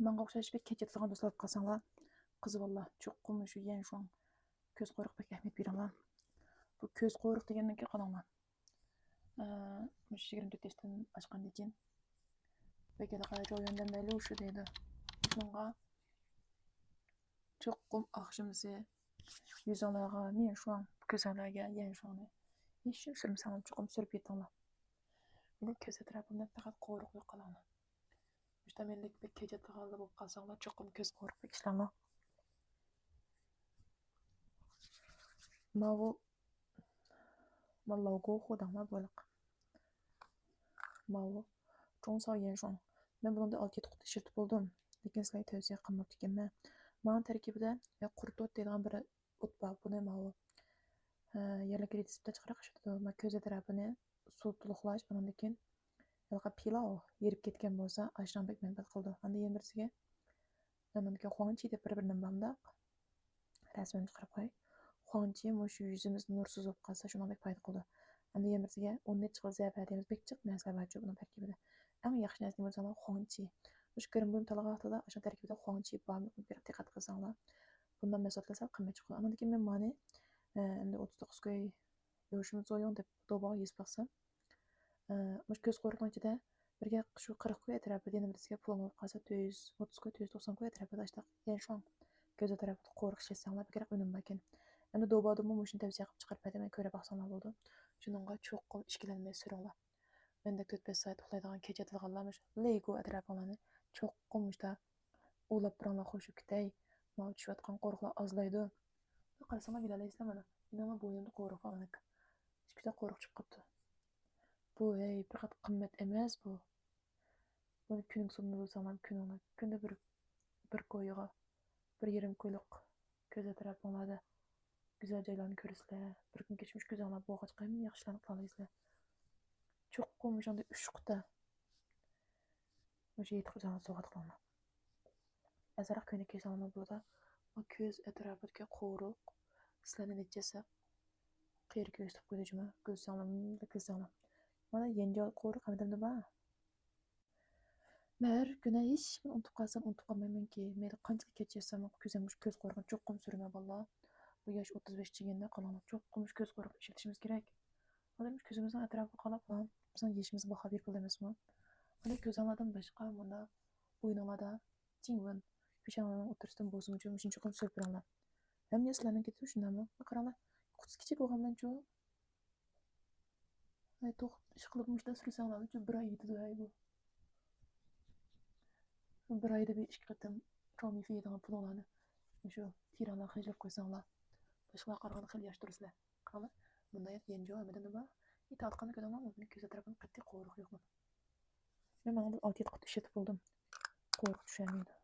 Manga o'xshash bir kechatadigan do'stlar qolsanglar, qizi valla cho'qqimi shu yan shu ko'z qo'riq bek ahmiyat beringlar. Bu ko'z qo'riq degandan keyin qaranglar. Mush 24 yoshdan oshgandan keyin bekada joyondan mayli shu deydi. Shunga cho'qqim oqshimsi yuzinglarga men shu ko'zinglarga yan shuni hech kim sürmsam cho'qqim surib yetinglar. Meni ko'z atrofimdan faqat qo'riq yo'q qoladi. Müştemellik bir gece tıkalı bulup kalsanglar çokum göz korkup işlerler. Mavu logo xudama buluq. Mavu çoğun sağ yen şoň. Men bundan da 6-7 quti şirtip buldum. Lekin sizlarga tavsiya qilmoqchi ekanman. Maň tarkibida qurtot degan bir ot bor. Buni mavu yerlik retseptda chiqarib qishdi. Ma ko'z atrofini suv to'liqlash, bundan keyin yalqa pilav yerib ketgan bo'lsa, ashdan bek manfaat qildi. Anda yana birisiga Anamga Huangchi deb bir-biridan banda rasmini chiqarib qo'y. Huangchi mushu yuzimiz nursiz bo'lib qolsa, shundan bek foyda qildi. Anda yana birisiga 10 chiqib zaba deymiz, bek chiq narsa bor buning tarkibida. Eng yaxshi narsa bo'lsa Huangchi. Mush ko'rim talaga vaqtida o'sha tarkibida Huangchi bormi bir diqqat qilsanglar. Bundan maslahatlasa qimmat chiqadi. Andan keyin men mani endi 39 koy yo'shim zo'yon deb do'baga yezib baqsam. Mush ko'z qo'riqning ichida birga shu 40 koy atrofida yana birisiga pul olib qolsa 230 koy 290 koy atrofida ashta yan shu ko'z atrofida qo'riq ishlasanglar bir kerak unum bakin. Endi dobodimi mushuni tavsiya qilib chiqarib berdim, ko'ra baqsanglar bo'ldi. Shuningga cho'qqim ishkilanmay suringlar. Menda 4-5 soat uxlaydigan kecha tilganlarmish Lego atroflarni cho'qqim ishda o'lab biringlar xo'shib ketay. Mana tushayotgan qo'riqlar ozlaydi. Qarasanglar bilalaysizlar mana. Menima bo'yimda qo'riq bor mana. Ikkita qo'riq chiqib qopti. Bu faqat qimmat emas bu. Buni kuning sonunda bo'lsam kuninglar kunda bir ko'yiga bir yarim ko'yliq ko'z atrofinglarda güzel joylarni ko'rsizlar. Bir kun kechmish ko'zinglar bo'g'ach qaymi yaxshilanib qolaysizlar. Cho'qqim o'shanda 3 quta. O'sha 7 qutani sovg'at qilaman. Azroq kuni kechalaman bo'lsa, o ko'z atrofidagi qo'riq sizlarni nechasi qiyir ko'rsatib qo'ydijmi? Ko'zinglar. Mana yangi qo'riq hamdamda bor. Mer güne hiç ben unutib qalsam unutib qolmaymanki. Men qanchalik kech yasam ko'zim ko'z qo'rqib cho'qqim surma balla. Bu yosh 35 chiganda qolamiz. Cho'qqim ko'z qo'rqib ishlatishimiz kerak. Hozir ko'zimizning atrofida qolib ham bizning yeshimiz baho berib qo'yamizmi? Mana ko'zlardan boshqa bunda bo'yninglarda jingvin peshonamning o'tirishdan bo'lsin uchun shuncha cho'qqim surib biringlar. Hem sizlarning ketib shundami? Qaranglar. Qutis kichik bo'lgandan-chu. Ay to'q ish qilib mushda sursanglar uchun bir oy yetadi bu. Bir ayda bir ish qilatam cho'mi fiydigan pullarni shu tiranlar xajlab qo'ysanglar boshqa qaraganda xil yosh tursizlar qaranglar bunda yangi joyimidan nima itoatqani ko'raman uni ko'z atrofini qattiq qo'riq yo'qmi men mana 6-7 qat ishlatib bo'ldim qo'riq tushamaydi